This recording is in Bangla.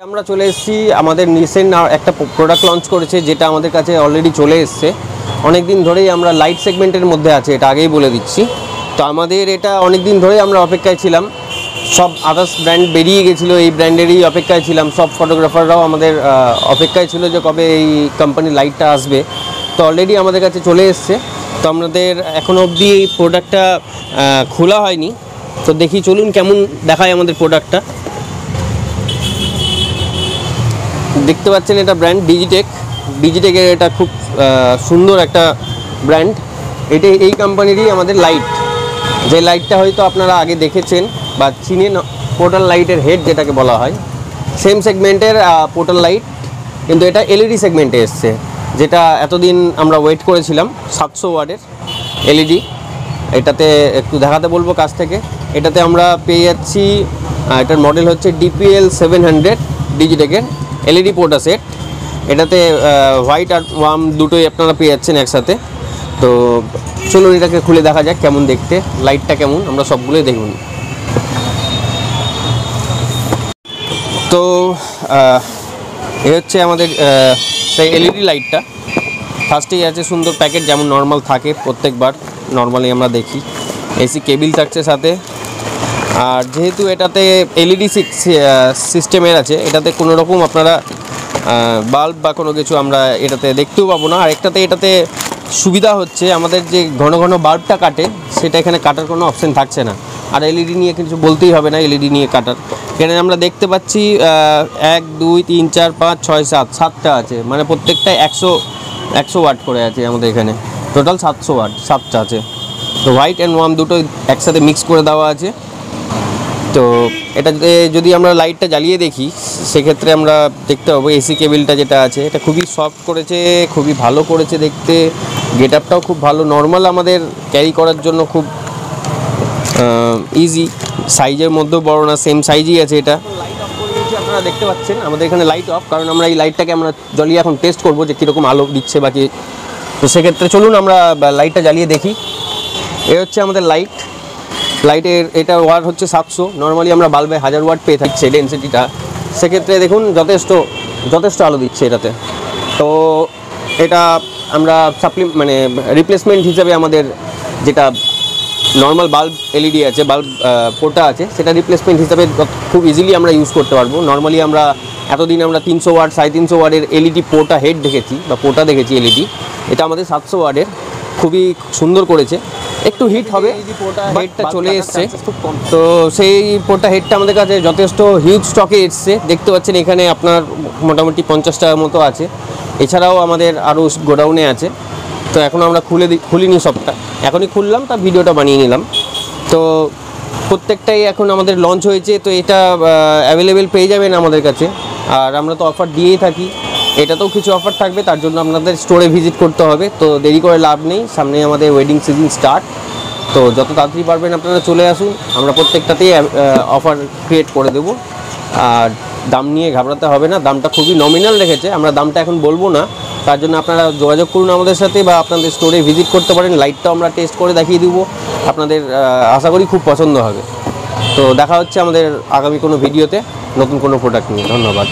আমরা চলে এসেছি আমাদের রিসেন্ট একটা প্রোডাক্ট লঞ্চ করেছে যেটা আমাদের কাছে অলরেডি চলে এসেছে। অনেক দিন ধরেই আমরা লাইট সেগমেন্টের মধ্যে আছে, এটা আগেই বলে দিচ্ছি। তো আমাদের এটা অনেক দিন ধরেই আমরা অপেক্ষায় ছিলাম, সব আদার্স ব্র্যান্ড বেরিয়ে গেছিলো, এই ব্র্যান্ডেরই অপেক্ষায় ছিলাম। সব ফটোগ্রাফাররাও আমাদের অপেক্ষায় ছিল যে কবে এই কোম্পানির লাইটটা আসবে। তো অলরেডি আমাদের কাছে চলে এসছে। তো আমাদের এখনও অবধি এই প্রোডাক্টটা খোলা হয়নি, তো দেখি চলুন কেমন দেখায় আমাদের প্রোডাক্টটা। দেখতে পাচ্ছেন এটা ব্র্যান্ড ডিজিটেকের, এটা খুব সুন্দর একটা ব্র্যান্ড। এটা এই কোম্পানিরই আমাদের লাইট, যে লাইটটা হয়তো আপনারা আগে দেখেছেন বা চিনেন, পোর্টাল লাইটের হেড যেটাকে বলা হয়, সেম সেগমেন্টের পোর্টাল লাইট, কিন্তু এটা এলইডি সেগমেন্টে এসছে, যেটা এতদিন আমরা ওয়েট করেছিলাম। 700 ওয়াটের এলইডি, এটাতে একটু দেখাতে বলবো কাছ থেকে। এটাতে আমরা পেয়ে যাচ্ছি, এটার মডেল হচ্ছে DPL 700 ডিজিটেকের এলইডি পোর্টা সেট। এটাতে হোয়াইট আর ওয়ার্ম দুটোই আপনারা পেয়ে যাচ্ছেন একসাথে। তো চলুন এটাকে খুলে দেখা যাক কেমন দেখতে, লাইটটা কেমন, আমরা সবগুলোই দেখুন। তো এ হচ্ছে আমাদের সেই এলইডি লাইটটা। ফার্স্টেই আছে সুন্দর প্যাকেট, যেমন নর্মাল থাকে প্রত্যেকবার, নর্মালি আমরা দেখি। এসি কেবিল থাকছে সাথে। আর যেহেতু এটাতে এলইডি সিস্টেমের আছে, এটাতে কোনো রকম আপনারা বাল্ব বা কোনো কিছু আমরা এটাতে দেখতেও পাবো না। আর এটাতে সুবিধা হচ্ছে আমাদের যে ঘন ঘন বাল্বটা কাটে, সেটা এখানে কাটার কোনো অপশান থাকছে না। আর এলইডি নিয়ে কিছু বলতেই হবে না, এলইডি নিয়ে কাটার। এখানে আমরা দেখতে পাচ্ছি 1 2 3 4 5 6 7 7টা আছে, মানে প্রত্যেকটা 100 ওয়াট করে আছে আমাদের এখানে। টোটাল 700 ওয়াট 7টা আছে। তো হোয়াইট অ্যান্ড ওয়ার্ম দুটোই একসাথে মিক্স করে দেওয়া আছে। তো এটা যদি আমরা লাইটটা জ্বালিয়ে দেখি, সেক্ষেত্রে আমরা দেখতে পাবো এসি কেবিলটা যেটা আছে, এটা খুবই সফট করেছে, খুবই ভালো করেছে দেখতে। গেট আপটাও খুব ভালো, নর্মাল আমাদের ক্যারি করার জন্য খুব ইজি, সাইজের মধ্যেও বড় না, সেম সাইজই আছে এটা। লাইট অফ করে দিয়েছি, আপনারা দেখতে পাচ্ছেন আমাদের এখানে লাইট অফ, কারণ আমরা এই লাইটটাকে আমরা জ্বালিয়ে এখন টেস্ট করবো যে কীরকম আলো দিচ্ছে বা কি। তো সেক্ষেত্রে চলুন আমরা লাইটটা জ্বালিয়ে দেখি। এ হচ্ছে আমাদের লাইটের এটা ওয়াট হচ্ছে 700। নর্মালি আমরা বাল্বে 1000 ওয়াট পেয়ে থাকছে ডেন্সিটিটা, সেক্ষেত্রে দেখুন যথেষ্ট আলো দিচ্ছে এটাতে। তো এটা আমরা মানে রিপ্লেসমেন্ট হিসাবে আমাদের যেটা নর্মাল বাল্ব এলইডি আছে, বাল্ব পোর্টা আছে, সেটা রিপ্লেসমেন্ট হিসাবে খুব ইজিলি আমরা ইউজ করতে পারবো। নর্মালি আমরা এতদিন আমরা 300 ওয়াট 350 ওয়াটের এলইডি পোর্টা হেড দেখেছি বা পোর্টা দেখেছি এলইডি। এটা আমাদের 700 ওয়াটের, খুবই সুন্দর করেছে। একটু হিট হবে, হেডটা চলে এসছে। তো সেই পোর্টা হেডটা আমাদের কাছে যথেষ্ট হিউজ স্টকে এসছে। দেখতে পাচ্ছেন এখানে আপনার মোটামুটি 50টার মতো আছে। এছাড়াও আমাদের আরও গোডাউনে আছে। তো এখন আমরা খুলিনি সবটা, এখনই খুললাম, তা ভিডিওটা বানিয়ে নিলাম। তো প্রত্যেকটাই এখন আমাদের লঞ্চ হয়েছে, তো এটা অ্যাভেলেবেল পেয়ে যাবেন আমাদের কাছে। আর আমরা তো অফার দিয়েই থাকি, এটাতেও কিছু অফার থাকবে, তার জন্য আপনাদের স্টোরে ভিজিট করতে হবে। তো দেরি করে লাভ নেই, সামনে আমাদের ওয়েডিং সিজন স্টার্ট। তো যত তাড়াতাড়ি পারবেন আপনারা চলে আসুন, আমরা প্রত্যেকটাতেই অফার ক্রিয়েট করে দেব। আর দাম নিয়ে ঘাবড়াতে হবে না, দামটা খুবই নমিনাল রেখেছে, আমরা দামটা এখন বলবো না। তার জন্য আপনারা যোগাযোগ করুন আমাদের সাথে, বা আপনাদের স্টোরে ভিজিট করতে পারেন। লাইটটাও আমরা টেস্ট করে দেখিয়ে দেবো, আপনাদের আশা করি খুব পছন্দ হবে। তো দেখা হচ্ছে আমাদের আগামী কোনো ভিডিওতে নতুন কোনো প্রোডাক্ট নিয়ে। ধন্যবাদ।